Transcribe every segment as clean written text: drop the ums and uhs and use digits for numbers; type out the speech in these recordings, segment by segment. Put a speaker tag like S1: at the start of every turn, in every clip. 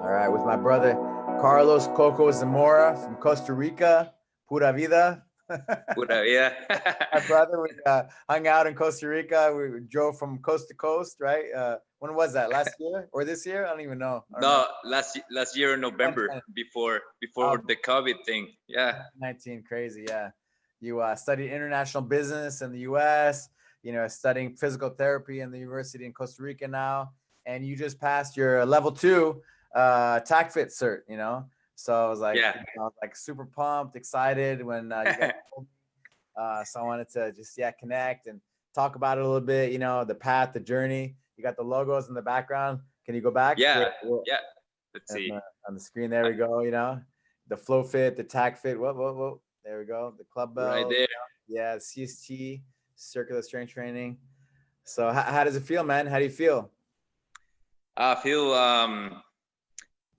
S1: All right, with my brother Carlos Coco Zamora from Costa Rica. Pura vida.
S2: Pura vida.
S1: My brother, we hung out in Costa Rica. We drove from coast to coast, right? When was that? Last year or this year? I don't even know.
S2: No, last year in November,
S1: 2020.
S2: before
S1: Oh,
S2: the COVID thing. Yeah.
S1: 19, crazy, yeah. You studied international business in the U.S., studying physical therapy in the university in Costa Rica now, and you just passed your level 2 TACFIT cert. So I was like,
S2: Yeah.
S1: I was like super pumped, excited when you got told me. So I wanted to just connect and talk about it a little bit. The path, the journey. You got the logos in the background. Can you go back?
S2: Yeah.
S1: Well,
S2: Yeah. Let's see.
S1: on the screen, there we go. The flow fit, the TACFIT. Whoa. There we go. The club bell.
S2: Right there.
S1: Yeah, CST, circular strength training. So how does it feel, man? How do you feel?
S2: I feel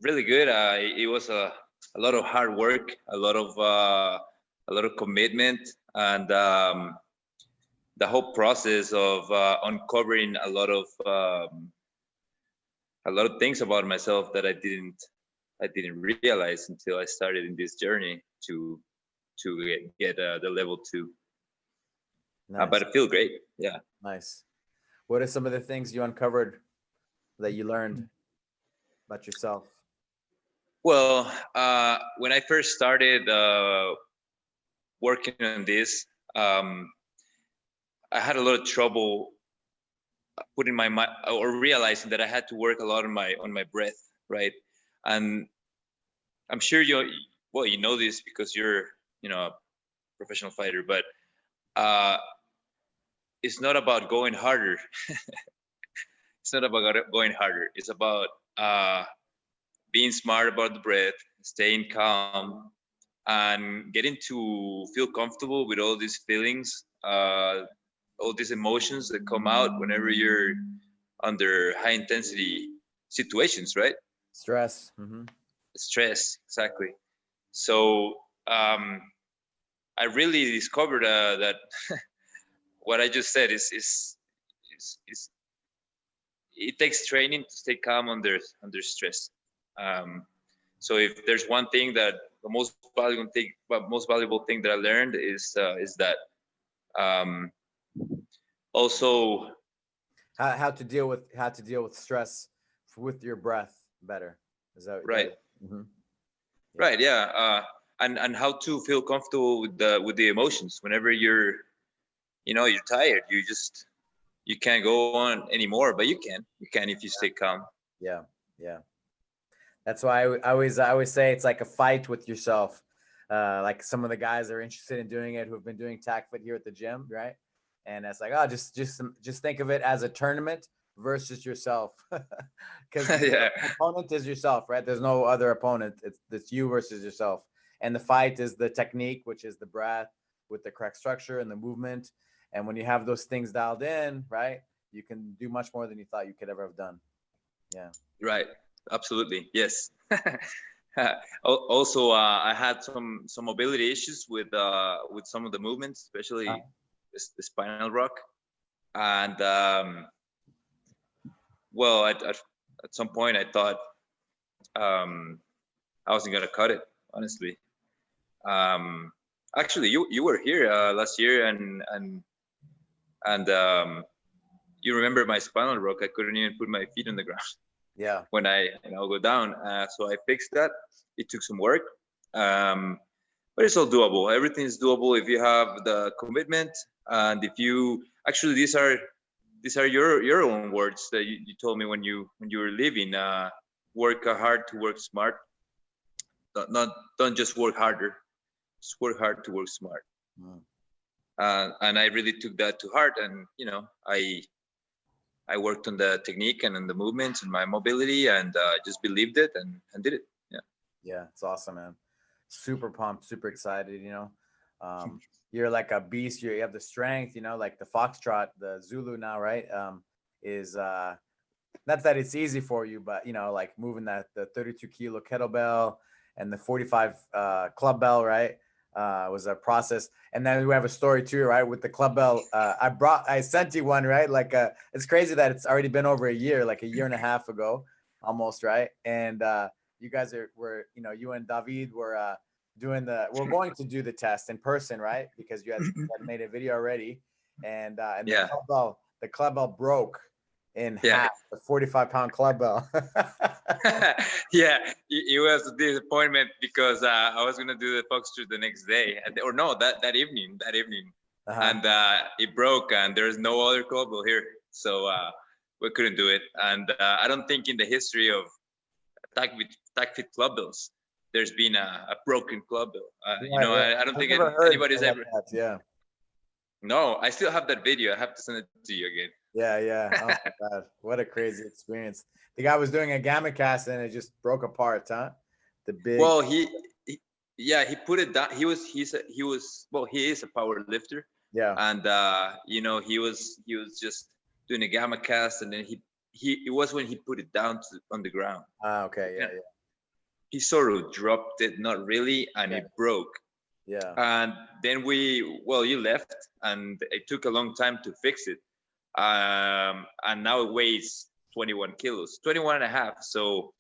S2: really good. It was a lot of hard work, a lot of commitment, and the whole process of uncovering a lot of things about myself that I didn't realize until I started in this journey to get the level 2.
S1: Nice.
S2: But I feel great. Yeah.
S1: Nice. What are some of the things you uncovered that you learned about yourself?
S2: Well, when I first started working on this, I had a lot of trouble putting my mind or realizing that I had to work a lot on my breath, right? And I'm sure you know this because you're a professional fighter, but it's not about going harder. It's not about going harder. It's about being smart about the breath, staying calm, and getting to feel comfortable with all these feelings, all these emotions that come out whenever you're under high intensity situations, right?
S1: Stress. Mm-hmm.
S2: Stress, exactly. So I really discovered that what I just said is it takes training to stay calm under stress. So if there's one thing that the most valuable thing that I learned is that also
S1: how to deal with stress with your breath better. Is that
S2: right?
S1: Mm-hmm.
S2: Right. Yeah. And how to feel comfortable with the emotions whenever you're tired. You can't go on anymore, but you can if you stay calm.
S1: Yeah. That's why I always say it's like a fight with yourself. Like some of the guys that are interested in doing it, who have been doing TACFIT here at the gym, right? And it's like, just think of it as a tournament versus yourself, because the opponent is yourself, right? There's no other opponent. It's you versus yourself, and the fight is the technique, which is the breath with the correct structure and the movement. And when you have those things dialed in, right, you can do much more than you thought you could ever have done. Yeah.
S2: Right. Absolutely. Yes. Also, I had some mobility issues with some of the movements, especially the spinal rock, and well, at some point I thought I wasn't gonna cut it, honestly. Actually, you were here last year, and you remember my spinal rock. I couldn't even put my feet on the ground.
S1: Yeah.
S2: When I go down, so I fixed that. It took some work, but it's all doable. Everything is doable if you have the commitment, and if you actually these are your own words that you told me when you were leaving. Work hard to work smart. Don't just work harder. Just work hard to work smart.
S1: Mm.
S2: And I really took that to heart, and I worked on the technique and on the movements and my mobility, and just believed it and did it.
S1: Yeah, it's awesome, man. Super pumped, super excited. You're like a beast. You have the strength. Like the foxtrot, the Zulu now, right? Is not that it's easy for you, but like moving the 32 kilo kettlebell and the 45 club bell, right? Was a process. And then we have a story too, right? With the club bell, I sent you one, right? Like, it's crazy that it's already been over a year, like a year and a half ago, almost, right? And you guys were, you know, you and David were we're going to do the test in person, right? Because you had made a video already, and
S2: Yeah.
S1: the club bell broke in
S2: Yeah.
S1: half, the 45-pound club bell.
S2: Yeah, it was a disappointment because I was gonna do the foxtrot the next day, or no, that evening, and it broke, and there's no other club bell here, so we couldn't do it. And I don't think in the history of TACFIT club bells there's been a broken club bell. You know, I don't think anybody's ever.
S1: That, yeah.
S2: No, I still have that video. I have to send it to you again.
S1: Yeah. Oh my God, what a crazy experience. The guy was doing a gamma cast and it just broke apart, huh? The big.
S2: Well, he put it down. He is a power lifter.
S1: Yeah.
S2: And you know, he was just doing a gamma cast, and then it was when he put it down on the ground.
S1: Okay. Yeah.
S2: He sort of dropped it, not really, and it broke.
S1: Yeah.
S2: And then you left, and it took a long time to fix it. And now it weighs 21 kilos, 21 and a half. So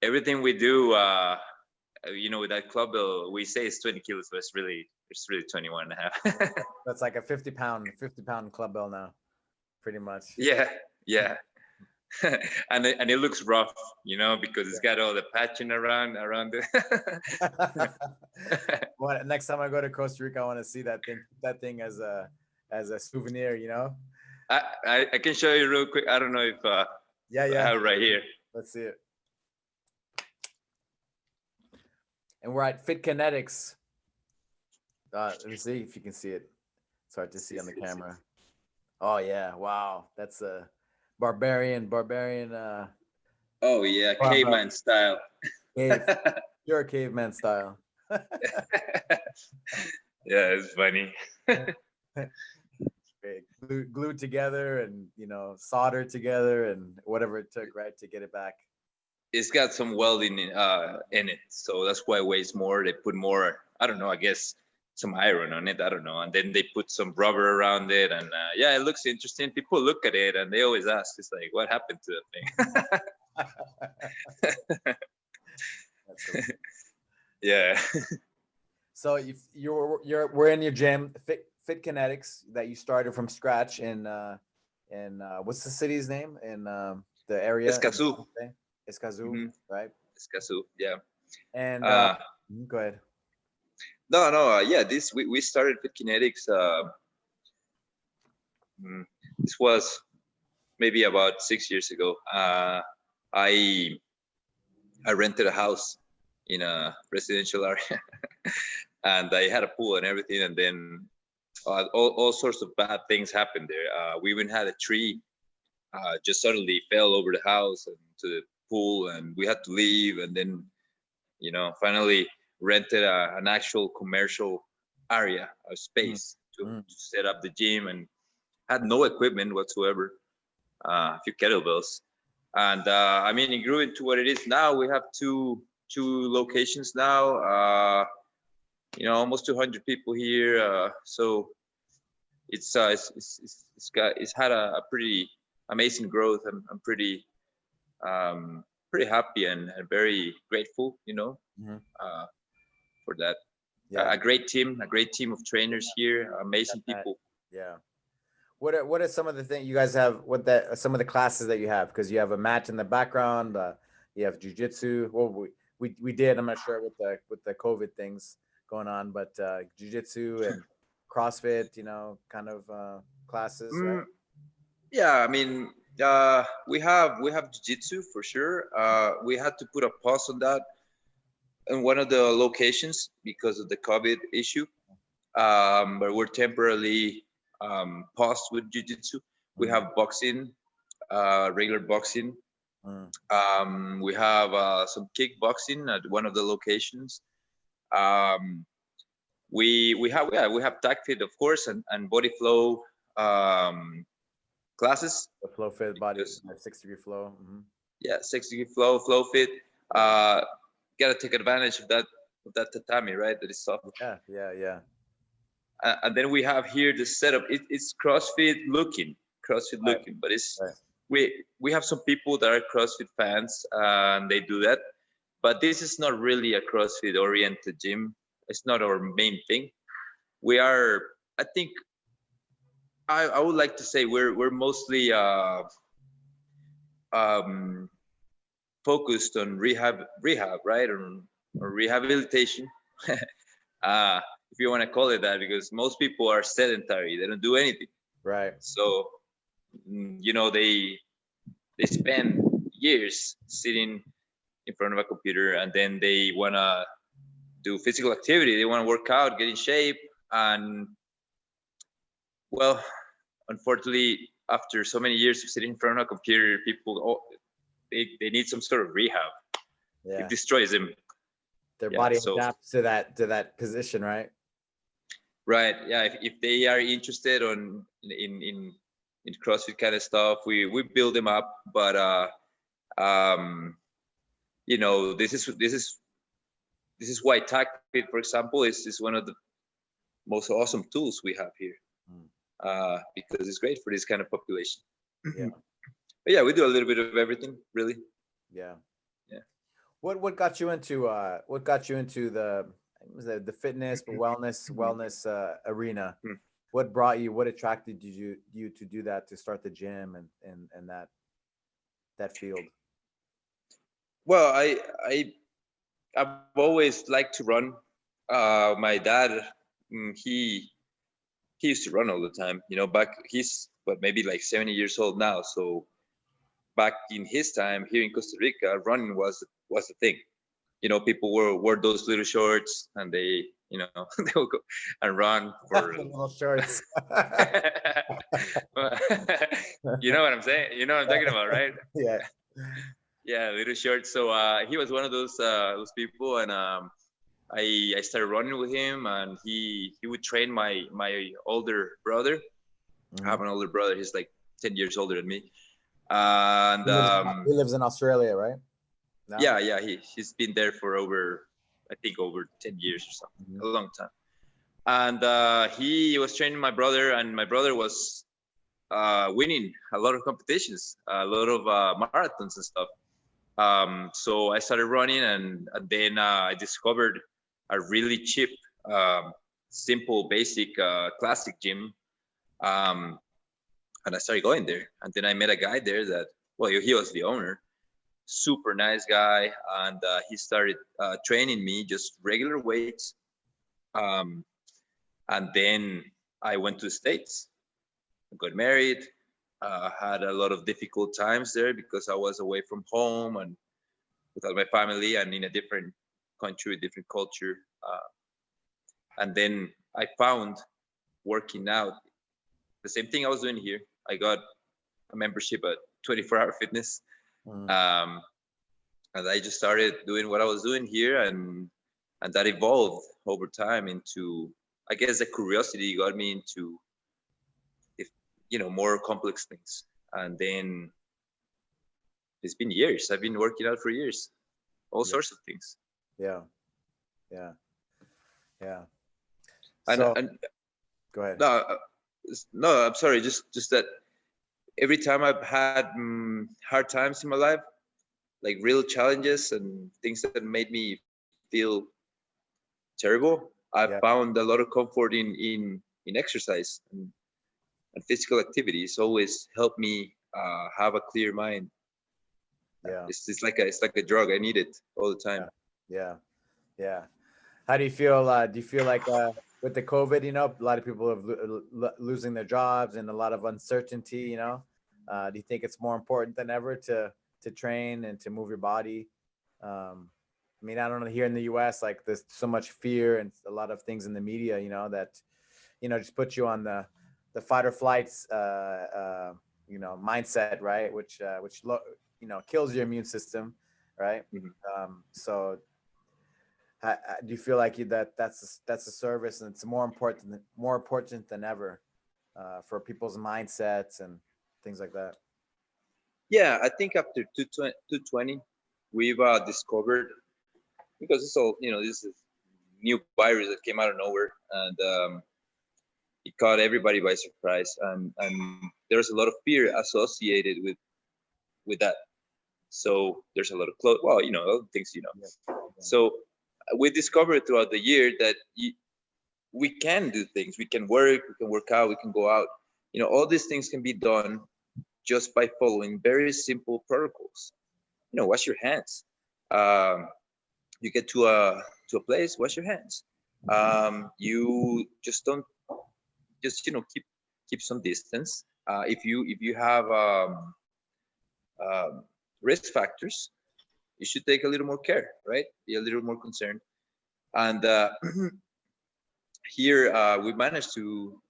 S2: everything we do, you know, with that club bell, we say it's 20 kilos, but it's really 21 and a half.
S1: That's like a 50-pound club bell now, pretty much.
S2: Yeah. and it looks rough, you know, because it's got all the patching around it.
S1: Well, next time I go to Costa Rica, I want to see that thing as a souvenir, you know.
S2: I can show you real quick. I don't know if I have it right here.
S1: Let's see it. And we're at FitKinetics. Let me see if you can see it. It's hard to see on the camera. Oh yeah, wow, that's a barbarian.
S2: Oh yeah, caveman style.
S1: Pure caveman style.
S2: Yeah, it's funny.
S1: Glued together and, you know, soldered together and whatever it took, right, to get it back.
S2: It's got some welding in it, so that's why it weighs more. They put more, I don't know, I guess some iron on it, I don't know, and then they put some rubber around it, and yeah, it looks interesting. People look at it and they always ask, it's like, what happened to the thing? Yeah.
S1: So we're in your gym, FitKinetics, that you started from scratch in what's the city's name in the area?
S2: Escazú.
S1: Escazú, right?
S2: Escazú, yeah.
S1: And go ahead.
S2: No, yeah. We started FitKinetics. This was maybe about 6 years ago. I rented a house in a residential area, and I had a pool and everything. And then all sorts of bad things happened there. We even had a tree just suddenly fell over the house and to the pool, and we had to leave. And then, you know, finally rented an actual commercial area, a space to set up the gym, and had no equipment whatsoever, a few kettlebells. And I mean, it grew into what it is now. We have two locations now, you know, almost 200 people here. So it's had a pretty amazing growth. I'm pretty happy and very grateful, you know, for that. A great team of trainers here, amazing people.
S1: Yeah. What are some of the things you guys have? Some of the classes that you have? Because you have a mat in the background. You have jujitsu. Well, we did. I'm not sure with the COVID things going on, but jujitsu and CrossFit, you know, kind of classes. Right?
S2: Yeah, I mean, we have jiu-jitsu for sure. We had to put a pause on that in one of the locations because of the COVID issue, but we're temporarily paused with jiu-jitsu. We have boxing, regular boxing. We have some kickboxing at one of the locations. We have TACFIT, of course, and body flow classes.
S1: The flow fit body, 6-degree flow.
S2: Yeah, 6-degree flow fit. Gotta take advantage of that tatami, right? That is soft.
S1: Yeah.
S2: And then we have here the setup. It's CrossFit looking, but it's we have some people that are CrossFit fans, and they do that. but this is not really a CrossFit oriented gym. It's not our main thing. We are, I think, I would like to say we're mostly focused on rehab, right? Or rehabilitation. If you want to call it that, because most people are sedentary, they don't do anything.
S1: Right.
S2: So, you know, they spend years sitting in front of a computer, and then they want to do physical activity. They want to work out, get in shape. And well, unfortunately, after so many years of sitting in front of a computer, people, they need some sort of rehab.
S1: Yeah.
S2: It destroys them.
S1: Their body adapts to that position, right?
S2: Right. Yeah. If they are interested in CrossFit kind of stuff, we build them up. But you know, this is why TACFIT, for example, is one of the most awesome tools we have here, because it's great for this kind of population.
S1: Yeah.
S2: But yeah, we do a little bit of everything, really.
S1: Yeah.
S2: Yeah.
S1: What got you into the fitness but wellness arena? What brought you? What attracted you to do that, to start the gym and that field?
S2: Well, I've always liked to run. My dad, he used to run all the time. You know, he's maybe like 70 years old now. So back in his time here in Costa Rica, running was the thing. You know, people wore those little shorts, and they, you know, they would go and run for
S1: little shorts.
S2: You know what I'm saying? You know what I'm talking about, right?
S1: Yeah.
S2: Yeah, little shorts. So he was one of those people, and I started running with him, and he would train my older brother.
S1: Mm-hmm.
S2: I have an older brother. He's like 10 years older than me. And
S1: he lives in Australia, right?
S2: No? Yeah. He's been there for over 10 years or something, a long time. And he was training my brother, and my brother was winning a lot of competitions, a lot of marathons and stuff. So I started running, and then I discovered a really cheap, simple, basic, classic gym. And I started going there. And then I met a guy there that, well, he was the owner, super nice guy. And he started training me just regular weights. And then I went to the States, got married, had a lot of difficult times there because I was away from home and without my family and in a different country, different culture. And then I found working out the same thing I was doing here. I got a membership at 24-hour fitness. And I just started doing what I was doing here, and that evolved over time into, I guess, the curiosity got me into, more complex things. And then it's been years. I've been working out for years, all sorts of things.
S1: Yeah.
S2: And
S1: go ahead.
S2: No, I'm sorry. Just that every time I've had hard times in my life, like real challenges and things that made me feel terrible, I found a lot of comfort in exercise and physical activities. Always helped me have a clear mind.
S1: Yeah,
S2: it's like a drug. I need it all the time.
S1: Yeah. How do you feel? Do you feel like with the COVID, a lot of people are losing their jobs and a lot of uncertainty, do you think it's more important than ever to train and to move your body? I don't know, here in the US, like there's so much fear and a lot of things in the media, that, just put you on the fight or flights, mindset, right? Which kills your immune system, right?
S2: Mm-hmm.
S1: So do you feel like that's a service and it's more important than ever for people's mindsets and things like that?
S2: Yeah, I think after 2020, we've discovered, because it's all, this is new virus that came out of nowhere, and it caught everybody by surprise, and there's a lot of fear associated with that. So there's a lot of clothes. Well, you know, all the things, you know.
S1: Yeah.
S2: So we discovered throughout the year that we can do things. We can work out, we can go out. You know, all these things can be done just by following very simple protocols. You know, wash your hands. You get to a place, wash your hands. You just don't just, you know, keep some distance. If you have um, risk factors, you should take a little more care, right? Be a little more concerned. And here we managed to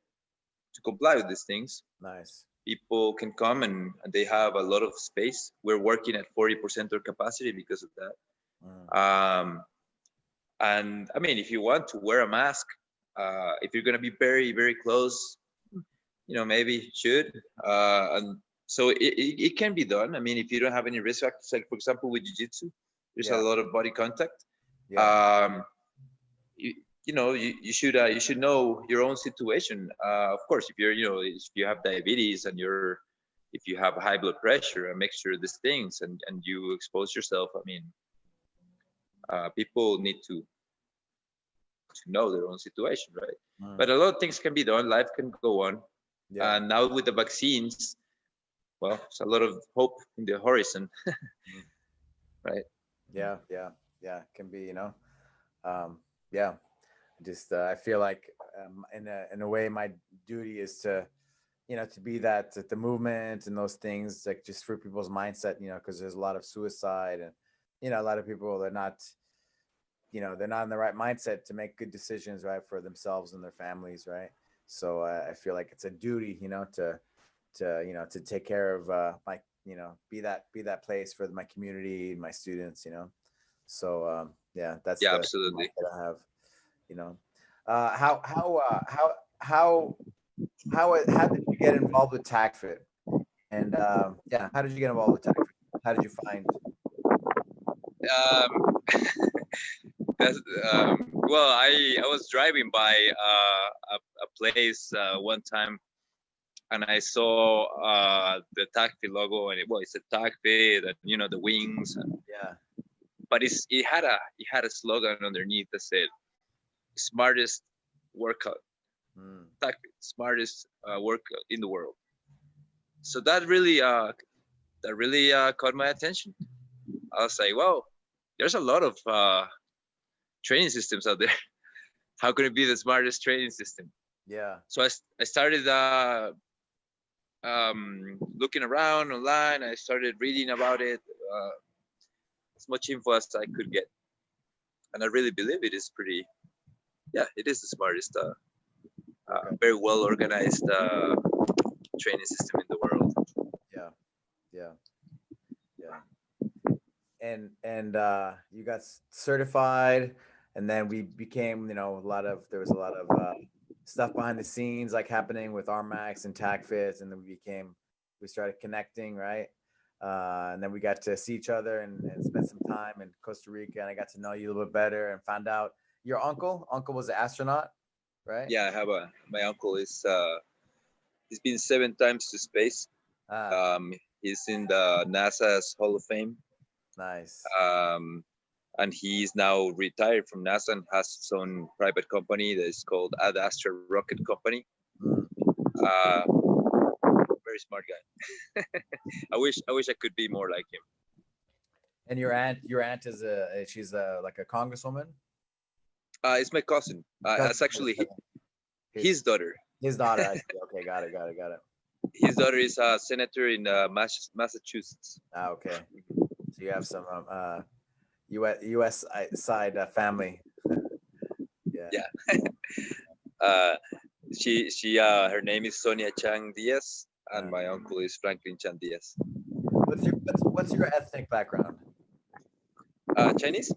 S2: comply with these things.
S1: Nice.
S2: People can come and they have a lot of space. We're working at 40% of capacity because of that. And I mean, if you want to wear a mask, if you're going to be very, very close, you know, maybe you should. And so it can be done. I mean, if you don't have any risk factors, like for example, with jiu-jitsu, there's a lot of body contact.
S1: Yeah.
S2: You know, you should know your own situation. Of course, if you're, you know, if you have diabetes and if you have high blood pressure, a mixture of these things, and you expose yourself, I mean, people need to know their own situation, right? But a lot of things can be done. Life can go on. And now with the vaccines, well, there's a lot of hope in the horizon, right?
S1: Yeah. Can be, you know, yeah. Just I feel like in a way my duty is to, you know, to be that the movement and those things, like just for people's mindset, you know, because there's a lot of suicide and, you know, a lot of people, they're not, you know, they're not in the right mindset to make good decisions, right, for themselves and their families, right? So I feel like it's a duty, you know, to you know, to take care of my, you know, be that place for my community, my students, you know. So yeah, that's the
S2: Absolutely.
S1: mindset I have, you know. How did you get involved with TACFIT? And yeah, how did you get involved with TACFIT? How did you find?
S2: That's, well, I was driving by a place one time, and I saw the TACFIT logo, and it said TACFIT, and you know, the wings.
S1: Yeah.
S2: But it had a slogan underneath that said "smartest workout." TACFIT, smartest workout in the world. So that really caught my attention. I was like, wow, there's a lot of training systems out there. How can it be the smartest training system?
S1: Yeah.
S2: So I started looking around online. I started reading about it, as much info as I could get, and I really believe it is pretty. Yeah, it is the smartest, very well organized training system in the world.
S1: Yeah. And you got certified, and then we became, you know, there was a lot of stuff behind the scenes like happening with RMAX and TACFIT, and then we started connecting, right? And then we got to see each other and spend some time in Costa Rica, and I got to know you a little bit better and found out your uncle was an astronaut, right?
S2: Yeah, I have my uncle is he's been 7 times to space. He's in the NASA's Hall of Fame.
S1: Nice.
S2: And he's now retired from NASA and has his own private company that is called Ad Astra Rocket Company. Very smart guy. I wish I could be more like him.
S1: And your aunt is she's like a congresswoman?
S2: It's my cousin. That's actually his daughter.
S1: His daughter. I see. Okay, got it.
S2: His daughter is a senator in Massachusetts.
S1: Okay. So you have some U.S. side family.
S2: Yeah. She her name is Sonia Chang Diaz, and my uncle is Franklin Chan Diaz.
S1: What's your ethnic background?
S2: Chinese.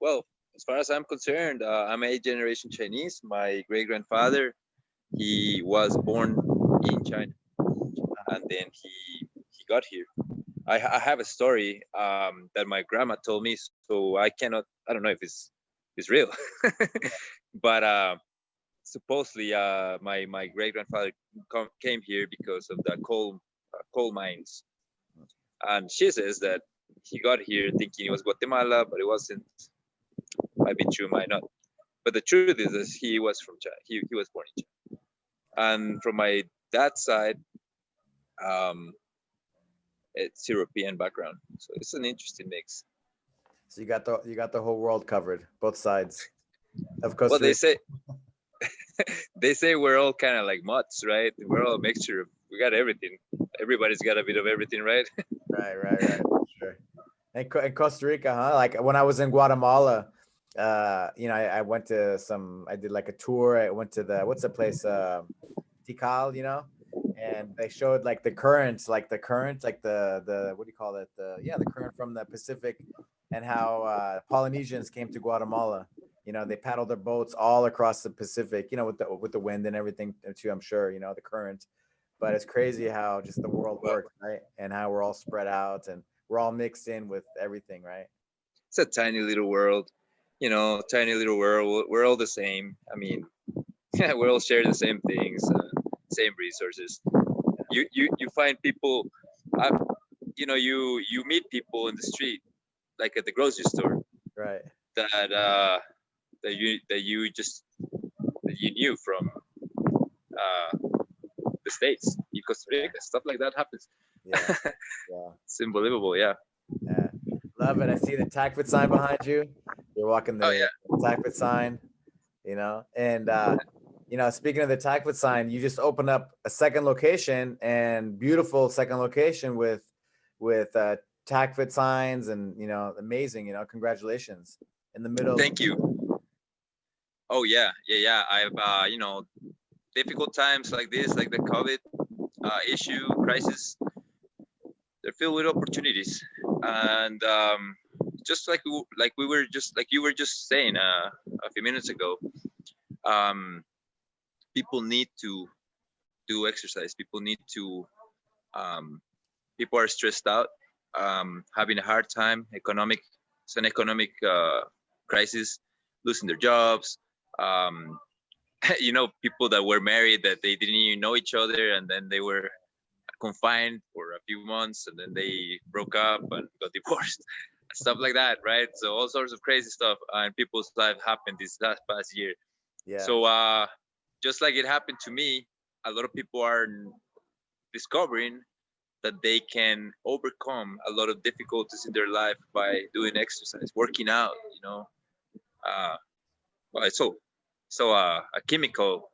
S2: Well, as far as I'm concerned, I'm 8th generation Chinese. My great grandfather, he was born in China, and then he got here. I have a story that my grandma told me, so I don't know if it's real, but supposedly my great grandfather came here because of the coal mines, and she says that he got here thinking it was Guatemala, but it wasn't. Might be true, might not. But the truth is that he was from China. He was born in China. And from my dad's side, it's European background. So it's an interesting mix.
S1: So you got the whole world covered, both sides of Costa
S2: Well,
S1: Rica.
S2: they say we're all kind of like mutts, right? We're all a mixture of, we got everything. Everybody's got a bit of everything, right?
S1: Right. Sure. And Costa Rica, huh? Like when I was in Guatemala, you know, I went to I did like a tour. I went to what's the place? Tikal, you know, and they showed like the current, like the what do you call it? The current from the Pacific, and how Polynesians came to Guatemala. You know, they paddled their boats all across the Pacific, you know, with the wind and everything too, I'm sure, you know, the current. But it's crazy how just the world works, right? And how we're all spread out and we're all mixed in with everything, right?
S2: It's a tiny little world, you know, tiny little world. We're all the same. I mean, we all share the same things, same resources. You find people, you know, you meet people in the street, like at the grocery store,
S1: Right.
S2: that you knew from the States in Costa Rica. Stuff like that happens.
S1: Yeah.
S2: It's unbelievable. Yeah.
S1: Love it. I see the TACFIT sign behind you. You're walking the TACFIT sign, you know, and you know, speaking of the TACFIT sign, you just opened up a second location, and beautiful second location with TACFIT signs, and you know, amazing. You know, congratulations in the middle.
S2: Thank you. Oh yeah. I've you know, difficult times like this, like the COVID issue crisis, they're filled with opportunities, and just like we were just like you were just saying a few minutes ago, people need to do exercise. People need to. People are stressed out, having a hard time. It's an economic crisis, losing their jobs. You know, people that were married that they didn't even know each other, and then they were confined for a few months, and then they broke up and got divorced, stuff like that, right? So all sorts of crazy stuff in people's life happened this past year.
S1: Yeah.
S2: So just like it happened to me, a lot of people are discovering that they can overcome a lot of difficulties in their life by doing exercise, working out, you know. Well, it's a chemical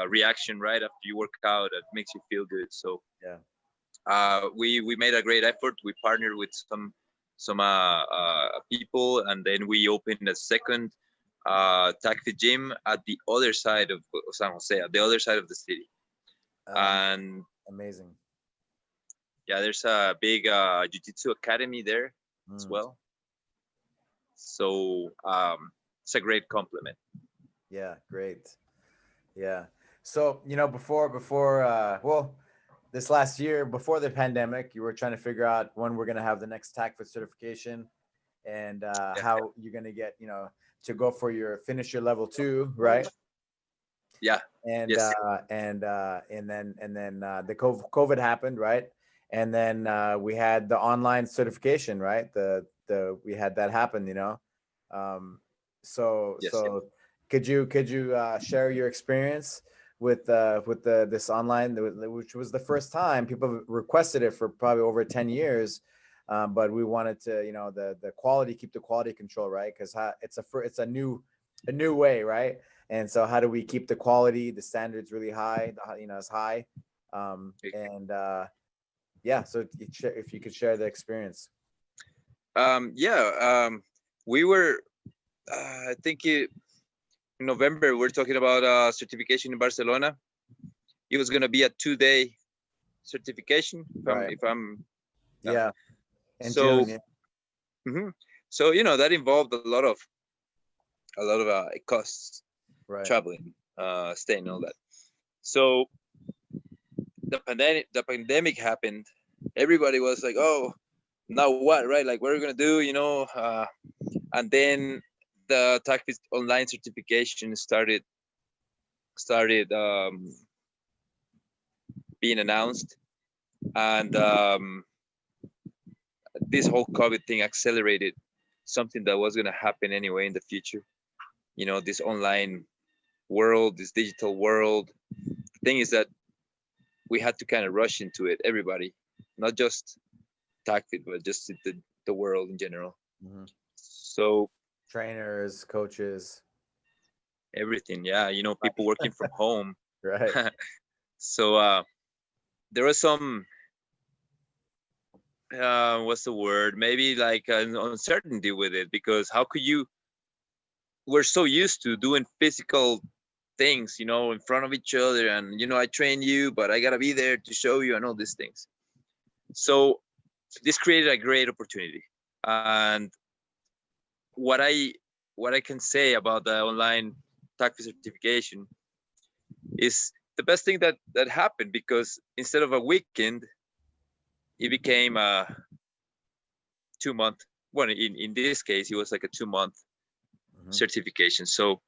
S2: reaction right after you work out that makes you feel good. So we made a great effort. We partnered with some people, and then we opened a second TACFIT gym at the other side of San Jose, at the other side of the city. And
S1: amazing.
S2: Yeah, there's a big jiu-jitsu academy there as well. So it's a great compliment.
S1: Yeah, great. Yeah. So, you know, before well, this last year, before the pandemic, you were trying to figure out when we're going to have the next TACFIT certification, and how you're going to get, you know, to go for finish your level 2, right?
S2: Yeah.
S1: And
S2: yes.
S1: And then the COVID happened, right? And then we had the online certification, right? We had that happen, you know. So could you share your experience with this online, which was the first time people requested it for probably over 10 years, but we wanted to, you know, the quality, keep the quality control, right? Because it's a new way, right? And so how do we keep the quality, the standards really high, you know, as high, so if you could share the experience.
S2: We were I think in November, we're talking about certification in Barcelona. It was going to be a 2-day certification.
S1: Right.
S2: And so,
S1: June,
S2: so, you know, that involved a lot of costs,
S1: right?
S2: Traveling, staying, all that. So the pandemic happened. Everybody was like, oh, now what, right? Like, what are we going to do, you know? And then the TACFIT online certification started being announced, and this whole COVID thing accelerated something that was going to happen anyway in the future. This online world, this digital world. The thing is that we had to kind of rush into it, everybody, not just TACFIT, but just the world in general.
S1: Mm-hmm.
S2: So
S1: trainers, coaches,
S2: everything. Yeah. People working from home.
S1: right.
S2: So there was some, what's the word? Maybe like an uncertainty with it, because how could we're so used to doing physical things, in front of each other, and I train you, but I gotta be there to show you and all these things. So this created a great opportunity. And what I can say about the online TACFIT certification is the best thing that happened, because instead of a weekend, it became a 2-month. Well, in this case, it was like a 2-month certification. So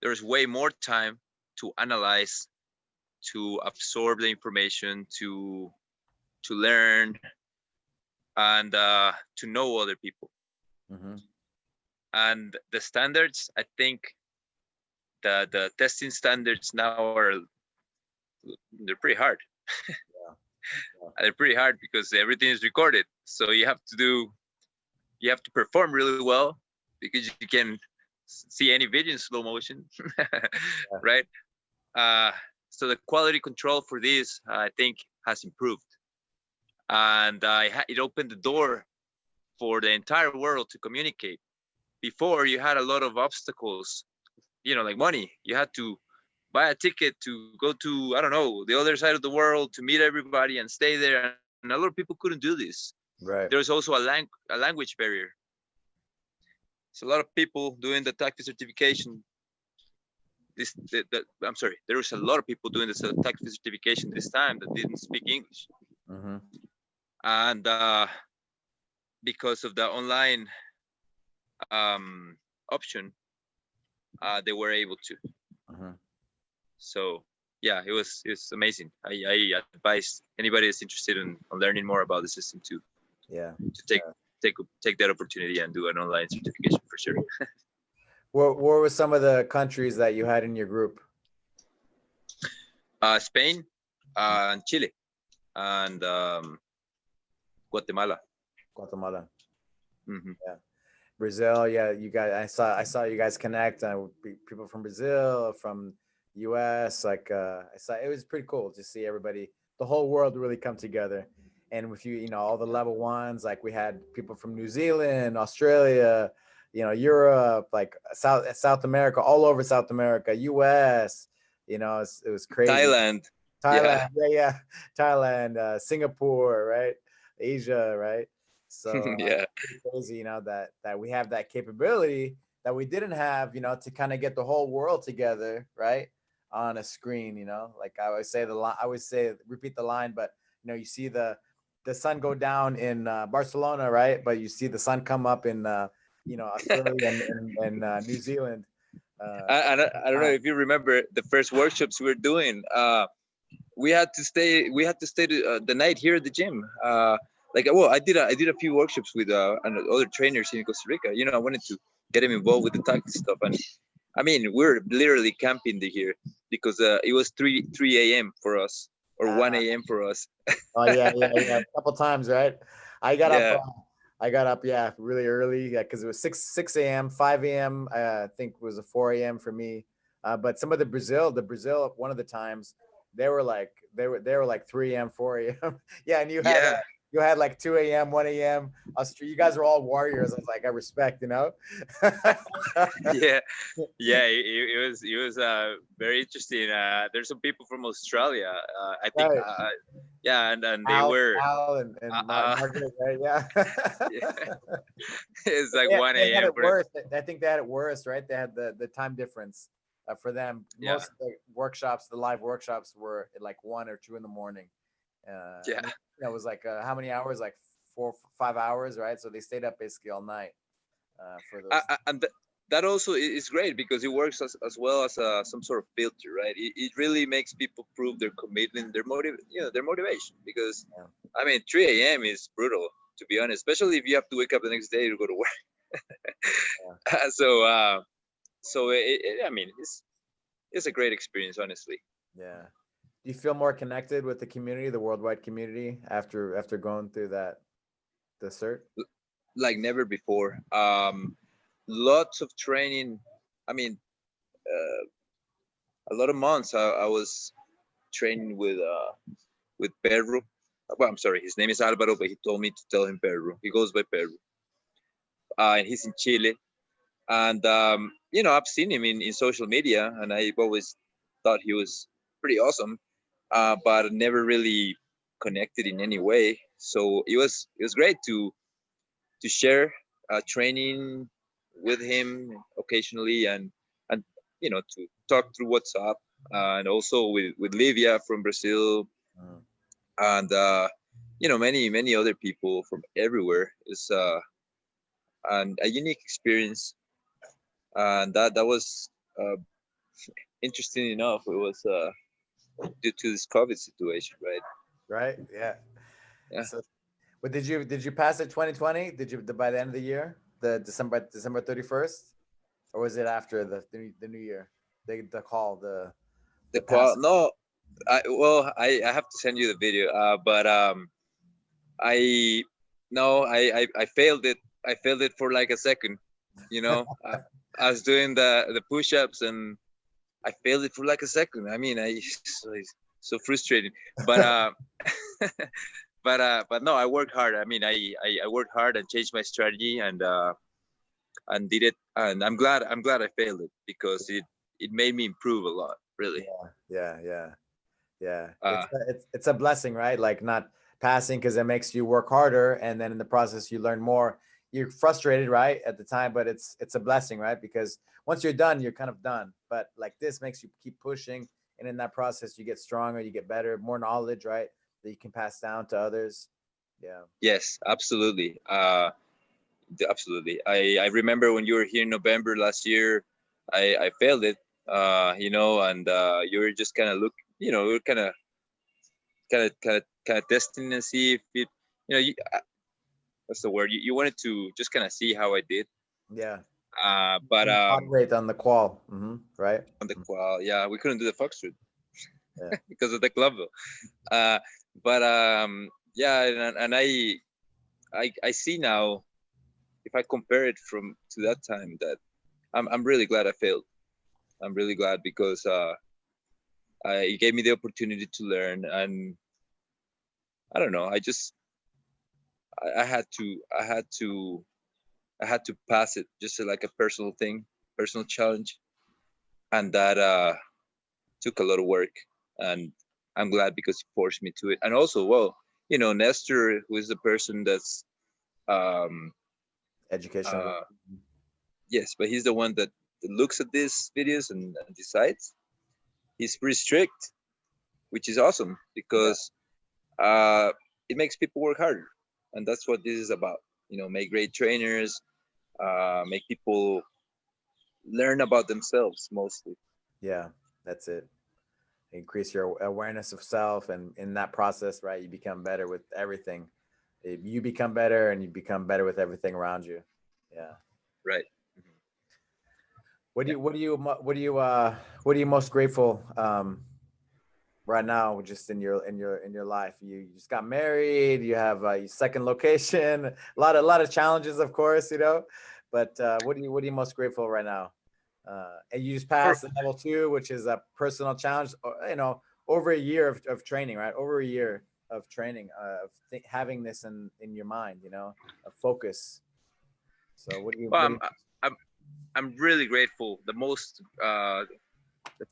S2: there's way more time to analyze, to absorb the information, to learn, and to know other people.
S1: Mm-hmm.
S2: And the standards, I think the testing standards now they're pretty hard.
S1: Yeah.
S2: They're pretty hard because everything is recorded. So you have to perform really well, because you can see any video in slow motion. Right? So the quality control for this, I think, has improved. And it opened the door for the entire world to communicate. Before, you had a lot of obstacles, like money. You had to buy a ticket to go to, I don't know, the other side of the world to meet everybody and stay there. And a lot of people couldn't do this.
S1: Right.
S2: There's also a language barrier. So a lot of people doing the TACFIT certification. I'm sorry, there was a lot of people doing this TACFIT certification this time that didn't speak English.
S1: Mm-hmm.
S2: And because of the online option, they were able to.
S1: Mm-hmm.
S2: So yeah, it was amazing. I advise anybody that's interested in learning more about the system to take that opportunity and do an online certification for sure.
S1: What were some of the countries that you had in your group?
S2: Spain, and Chile, and Guatemala. Mm-hmm.
S1: Yeah. Brazil. Yeah, you guys. I saw you guys connect. People from Brazil, from US. Like I saw, it was pretty cool to see everybody, the whole world really come together. And with all the level ones, like we had people from New Zealand, Australia, Europe, like South America, all over South America, US. It was crazy.
S2: Thailand.
S1: Yeah. Thailand, Singapore, right? Asia, right? So
S2: yeah,
S1: crazy, that we have that capability that we didn't have, to kind of get the whole world together, right, on a screen. Like I always say repeat the line, but you see the sun go down in Barcelona, right? But you see the sun come up in Australia and New Zealand.
S2: I don't know if you remember the first workshops we were doing. We had to stay the night here at the gym. I did a few workshops with other trainers in Costa Rica. I wanted to get them involved with the tactical stuff, and I mean, we're literally camping here because it was 3 a.m. for us, or 1 a.m. for us.
S1: Oh yeah, a couple times, right? I got up, really early, because it was 6 a.m., 5 a.m. I think it was a 4 a.m. for me. But some of the Brazil, one of the times, they were like 3 a.m., 4 a.m. Yeah, and you had like 2 a.m., 1 a.m. You guys are all warriors. I was like, I respect,
S2: Yeah, it was very interesting. There's some people from Australia, I think.
S1: Right.
S2: And they were
S1: Al and Margaret, right? Yeah.
S2: It's like 1 a.m.
S1: I think they had it worse, right? They had the time difference for them. Most of the workshops, the live workshops, were at like 1 or 2 in the morning. It was like how many hours? Like 4 or 5 hours, right? So they stayed up basically all night for those.
S2: that also is great because it works as well as some sort of filter, right? It really makes people prove their commitment, their motivation. Because
S1: Yeah.
S2: I mean, 3 a.m. is brutal, to be honest, especially if you have to wake up the next day to go to work. So I mean, it's a great experience, honestly.
S1: Yeah. Do you feel more connected with the community, the worldwide community, after going through the cert?
S2: Like never before. Lots of training. I mean, a lot of months I was training with Pedro. Well, I'm sorry, his name is Alberto, but he told me to tell him Pedro. He goes by Pedro, and he's in Chile. And I've seen him in social media, and I've always thought he was pretty awesome, but never really connected in any way. So it was great to share training with him occasionally, and to talk through WhatsApp, and also with Livia from Brazil,
S1: Mm.
S2: and many other people from everywhere. It's and a unique experience, and that was uh, interesting enough. It was due to this COVID situation, right?
S1: Right? Yeah.
S2: Yeah.
S1: So, but did you pass it 2020? Did you by the end of the year, the December 31st, or was it after the new year? The call
S2: The
S1: the
S2: qual
S1: pass.
S2: no, I have to send you the video, but I no, I failed it. I failed it for like a second. I was doing the push-ups, and I failed it for like a second. I mean, so frustrating. But but no, I worked hard. I mean, I worked hard and changed my strategy, and did it. And I'm glad I failed it, because it made me improve a lot, really.
S1: Yeah, yeah, yeah, yeah.
S2: Uh,
S1: It's a blessing, right? Like not passing because it makes you work harder, and then in the process you learn more. You're frustrated, right, at the time, but it's a blessing, right? Because once you're done, you're kind of done. But like this makes you keep pushing, and in that process, you get stronger, you get better, more knowledge, right, that you can pass down to others. Yeah,
S2: yes, absolutely. Absolutely. I remember when you were here in November last year, I failed it, and you were just kind of we were kind of testing and see if it, what's the word? You wanted to just kind of see how I did.
S1: yeah.
S2: But
S1: Moderate on the qual, right?
S2: on the qual, yeah, we couldn't do the foxtrot
S1: Yeah,
S2: because of the club though. But yeah, and I see now, if I compare it from to that time, that I'm really glad I failed. I'm really glad, because it gave me the opportunity to learn, and I don't know. I had to pass it, just like a personal thing, personal challenge, and that took a lot of work, and I'm glad, because he forced me to it. And also, well, Nestor, who is the person that's um
S1: educational.
S2: uh yes, but he's the one that looks at these videos and decides. He's pretty strict, which is awesome,
S1: Yeah,
S2: because uh, it makes people work harder, and that's what this is about. Make great trainers, make people learn about themselves mostly.
S1: yeah, that's it. Increase your awareness of self, and in that process, right, you become better with everything. You become better, and you become better with everything around you. Yeah.
S2: Right.
S1: What do
S2: Yeah.
S1: you what do you what do you what are you most grateful right now, just in your life? You just got married, you have your second location, a lot of challenges, of course, but what are you most grateful right now? And you just
S2: For,
S1: passed the level 2, which is a personal challenge, over a year of training, right? Over a year of training, having this in your mind, a focus. So what do
S2: well,
S1: you
S2: I'm I'm really grateful. The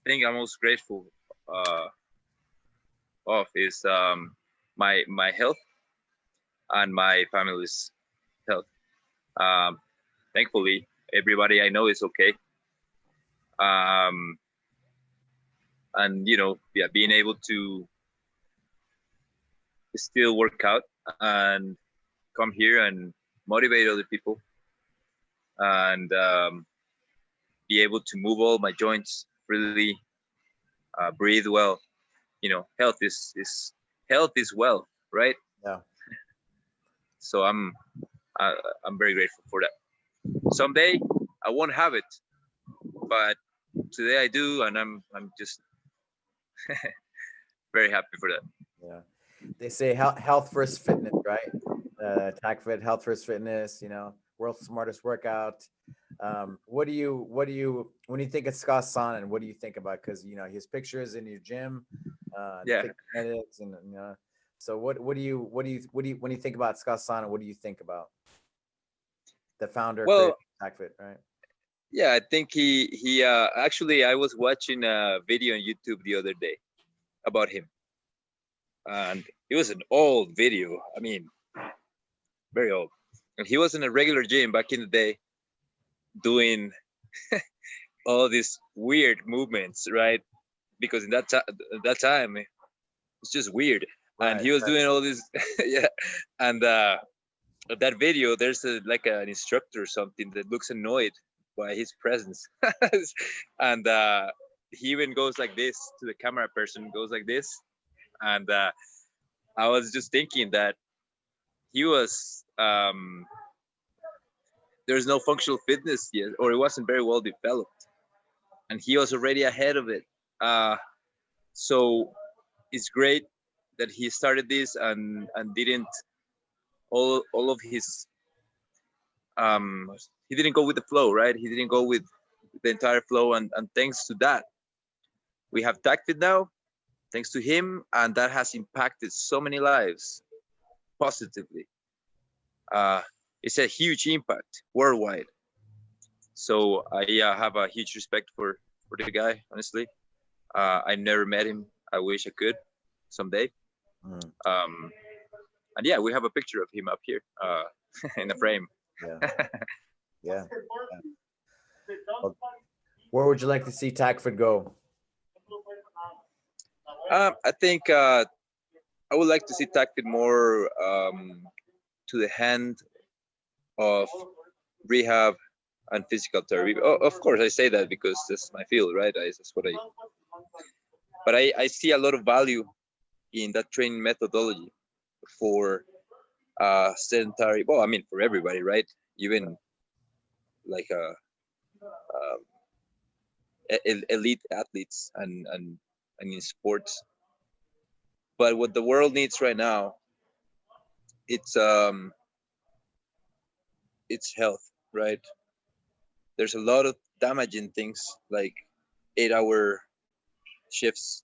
S2: thing I'm most grateful uh, of is my health and my family's health. Um, Thankfully, everybody I know is okay. Um, and yeah, being able to still work out and come here and motivate other people, and be able to move all my joints freely, breathe well. Health is wealth, right?
S1: Yeah.
S2: So I'm very grateful for that. Someday I won't have it, but today I do, and I'm just very happy for that.
S1: Yeah. They say health first fitness, right? TACFIT, health first fitness, world's smartest workout. What do you when you think of Scott Sonnen, what do you think about? Because his pictures in your gym,
S2: Yeah.
S1: FitKinetics, and so what do you when you think about Scott Sonnen, what do you think about the founder
S2: Well,
S1: creator of TACFIT, right?
S2: yeah, I think he actually, I was watching a video on YouTube the other day about him, and it was an old video. I mean, very old. And he was in a regular gym back in the day doing all these weird movements, right? Because in that time it's just weird. And he was doing all this yeah. And that video, there's like an instructor or something that looks annoyed by his presence. And he even goes like this to the camera person, goes like this. And I was just thinking that he was there's no functional fitness yet, or it wasn't very well developed, and he was already ahead of it. So it's great that he started this and didn't all of his he didn't go with the flow, right? He didn't go with the entire flow, and thanks to that, we have TACFIT now, thanks to him, and that has impacted so many lives positively. It's a huge impact worldwide. So I have a huge respect for the guy, honestly. I never met him. I wish I could someday. And yeah, we have a picture of him up here in the frame.
S1: Yeah. Yeah. Well, where would you like to see TACFIT go?
S2: I think I would like to see TACFIT more to the hand of rehab and physical therapy. Of course, I say that because that's my field, right? That's what I. But I see a lot of value in that training methodology for sedentary. Well, I mean, for everybody, right? Even like elite athletes and in sports. But what the world needs right now, it's health, right? There's a lot of damaging things like 8-hour shifts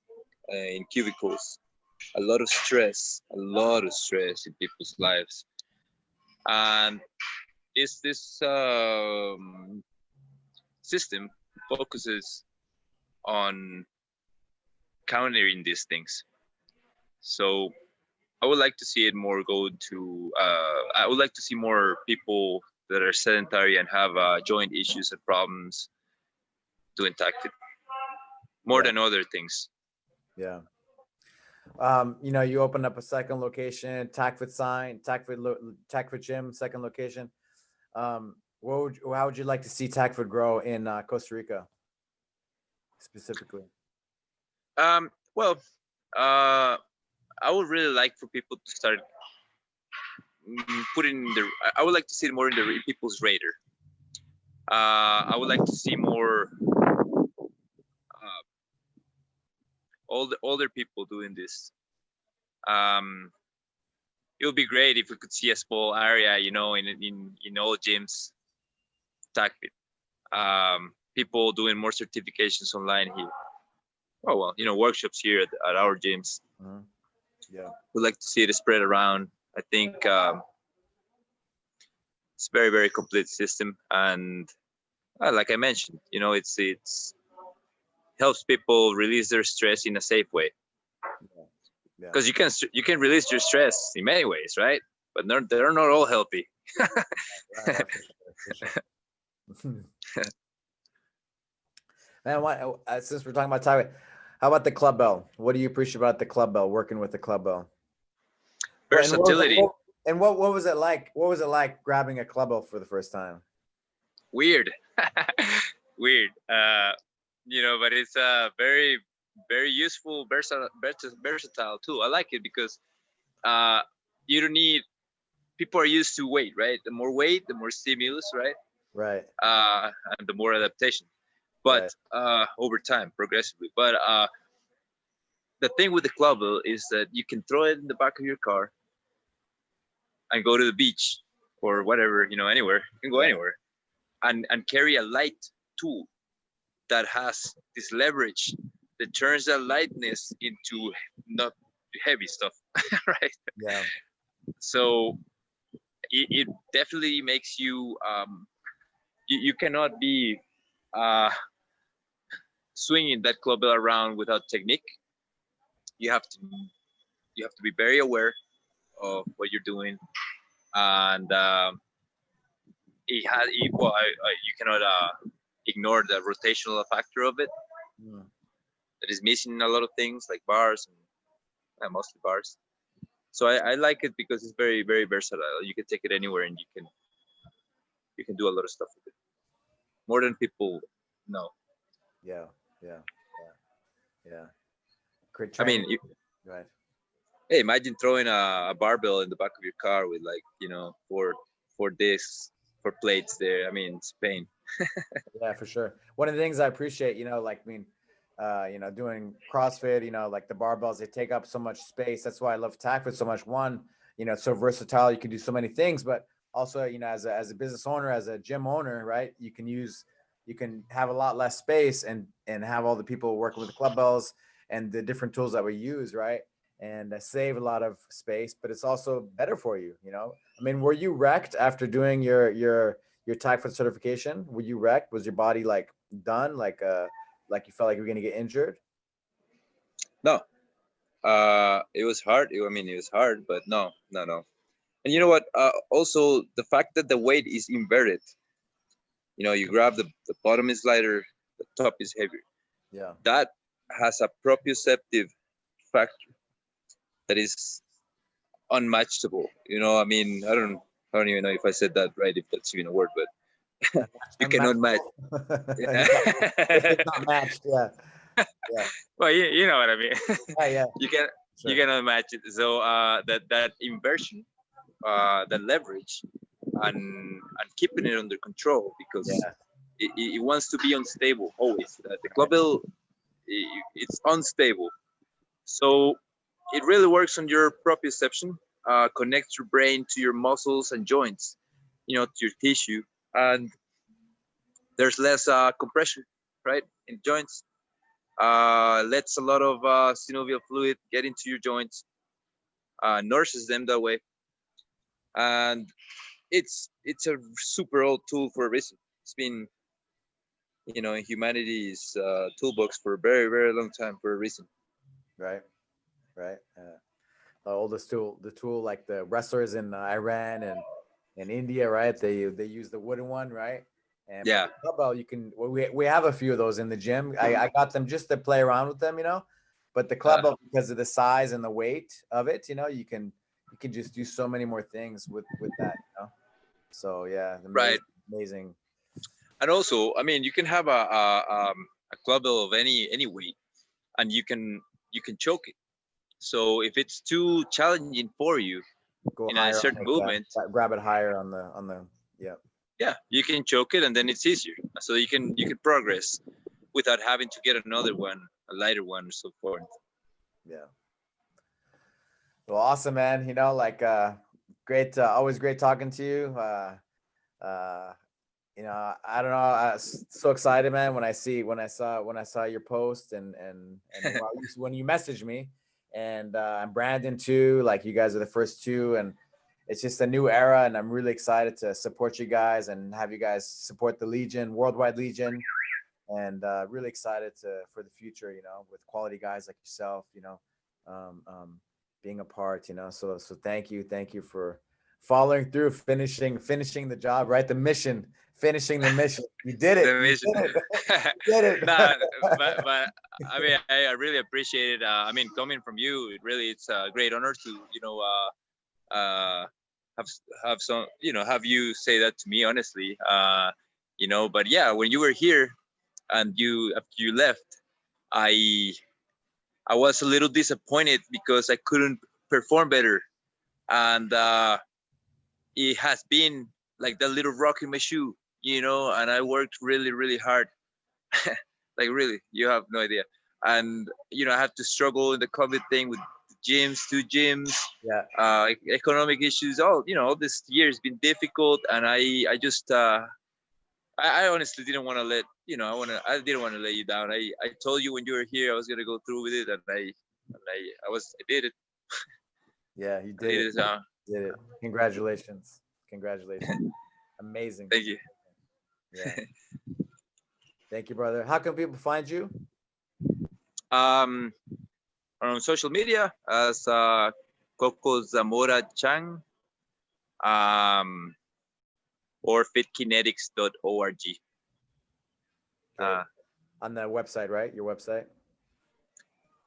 S2: in cubicles, a lot of stress in people's lives, and this system focuses on countering these things. So I would like to see it more go to I would like to see more people that are sedentary and have joint issues and problems doing TACFIT more than other things.
S1: Yeah. You opened up a second location, TACFIT Gym, second location. How would you like to see TACFIT grow in Costa Rica specifically?
S2: Well, I would really like for people to start putting I would like to see it more in people's radar. I would like to see more older people doing this. It would be great if we could see a small area, in all gyms, TACFIT. People doing more certifications online here. Oh well, workshops here at our gyms.
S1: Yeah,
S2: we'd like to see it spread around. I think it's very, very complete system, and like I mentioned, it's helps people release their stress in a safe way. Because you can release your stress in many ways, right? But they're not all healthy.
S1: Man, since we're talking about TACFIT, how about the club bell? What do you appreciate about the club bell? Working with the club bell?
S2: Versatility.
S1: And what was it like? What was it like grabbing a club bell for the first time?
S2: Weird. weird, but it's a very, very useful, versatile tool. I like it because you don't need, people are used to weight, right? The more weight, the more stimulus, right?
S1: Right.
S2: And the more adaptation, but over time, progressively. But the thing with the clubbell is that you can throw it in the back of your car and go to the beach or whatever, anywhere. You can go anywhere and carry a light tool that has this leverage that turns that lightness into not heavy stuff, right?
S1: Yeah.
S2: So it definitely makes you, you cannot be swinging that clubbell around without technique. You have to be very aware of what you're doing, and you cannot ignore the rotational factor of it. That is missing in a lot of things like bars and mostly bars. So I like it because it's very, very versatile. You can take it anywhere and you can do a lot of stuff with it, more than people know.
S1: Yeah. Great
S2: I
S1: training.
S2: mean,
S1: Right.
S2: hey, imagine throwing a barbell in the back of your car with four discs, four plates there. I mean, it's pain.
S1: Yeah, for sure. One of the things I appreciate, doing CrossFit, like the barbells, they take up so much space. That's why I love TACFIT so much. One, it's so versatile. You can do so many things, but also, as a business owner, as a gym owner, right? You can have a lot less space and have all the people working with the club bells and the different tools that we use, right? And save a lot of space, but it's also better for you. I mean, were you wrecked after doing your TACFIT certification? Were you wrecked? Was your body like done? Like you felt like you were gonna get injured?
S2: No, it was hard. It was hard, but no. And you know what? Also, the fact that the weight is inverted. You grab the bottom is lighter, the top is heavier.
S1: Yeah.
S2: That has a proprioceptive factor that is unmatchable. I don't even know if I said that right, if that's even a word, but you cannot match.
S1: It's not matched. Yeah.
S2: Well, you know what I mean.
S1: Yeah.
S2: You cannot match it. So that inversion, the leverage, and keeping it under control, because it wants to be unstable always. The clubbell, it's unstable. So it really works on your proprioception, connects your brain to your muscles and joints, to your tissue, and there's less compression, right, in joints. Lets a lot of synovial fluid get into your joints, nourishes them that way, and it's a super old tool for a reason. It's been, in humanity's toolbox for a very, very long time for a reason.
S1: Right. The oldest tool, like the wrestlers in Iran and in India, right? They use the wooden one, right? And clubbell, we have a few of those in the gym. I got them just to play around with them, But the clubbell, because of the size and the weight of it, you can just do so many more things with that, So yeah, amazing.
S2: And also, you can have a clubbell of any weight, and you can choke it. So if it's too challenging for you,
S1: go
S2: in a certain movement,
S1: grab it higher on the
S2: yeah, you can choke it, and then it's easier. So you can progress without having to get another one, a lighter one, or so forth.
S1: Yeah. Well, awesome, man. Great. Always great talking to you. I don't know. I was so excited, man, when I saw your post and when you messaged me, and Brandon too. Like, you guys are the first two, and it's just a new era, and I'm really excited to support you guys and have you guys support the Legion, Worldwide Legion, and really excited for the future. With quality guys like yourself. Being a part. So thank you for following through, finishing the job, right? The mission, finishing the mission. You did it.
S2: The mission.
S1: You did it.
S2: Nah, but I really appreciate it. Coming from you, it's a great honor to have some have you say that to me, honestly. But yeah, when you were here, and you after you left, I was a little disappointed because I couldn't perform better, and it has been like that little rock in my shoe, you know. And I worked really, really hard, like really, you have no idea. And you know, I have to struggle in the COVID thing with gyms, two gyms,
S1: Yeah.
S2: economic issues. All you know, all this year has been difficult, and I just I honestly didn't want to let you know. I didn't want to let you down. I told you when you were here I was gonna go through with it, and I did it.
S1: Yeah, you
S2: I
S1: did
S2: did
S1: it.
S2: it.
S1: Did it. Congratulations. Congratulations. Amazing.
S2: Thank you.
S1: Yeah. Thank you, brother. How can people find you?
S2: On social media as Coco Zamora Chang, um, or FitKinetics.org.
S1: Okay. On the website, right? Your website?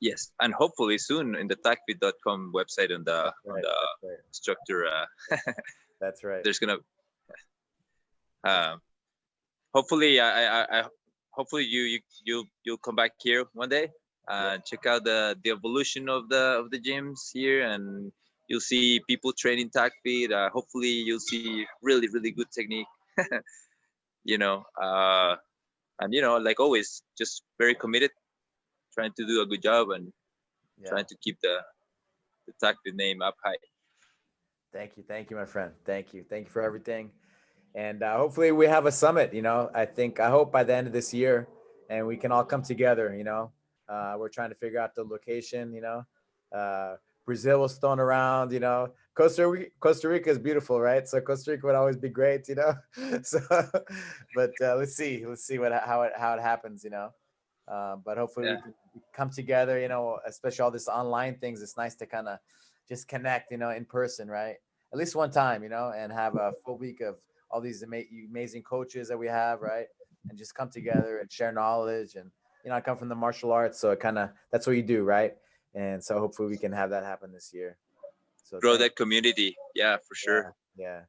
S2: Yes, and hopefully soon in the TACFIT.com website on the
S1: Right.
S2: structure.
S1: That's right.
S2: There's gonna hopefully I hopefully you'll come back here one day and check out the evolution of the gyms here, and you'll see people training TACFIT. Hopefully you'll see really, really good technique. You know, and you know, like always, just very committed, trying to do a good job, and trying to keep the TACFIT name up high.
S1: Thank you, my friend. Thank you for everything. And hopefully we have a summit. You know, I hope by the end of this year, and we can all come together. You know, we're trying to figure out the location. You know, Brazil was thrown around. You know, Costa Rica is beautiful, right? So Costa Rica would always be great. You know, so but let's see how it happens. You know, but hopefully we can come together. You know, especially all this online things. It's nice to kind of just connect. You know, in person, right? At least one time. You know, and have a full week of all these amazing coaches that we have, right? And just come together and share knowledge. And, you know, I come from the martial arts, so it kind of, that's what you do, right? And so hopefully we can have that happen this year. So
S2: grow that community. Yeah, for sure.
S1: Yeah.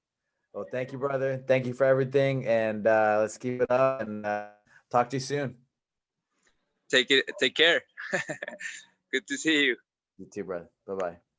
S1: Well, thank you, brother. Thank you for everything. And let's keep it up and talk to you soon.
S2: Take care. Good to see you.
S1: You too, brother. Bye-bye.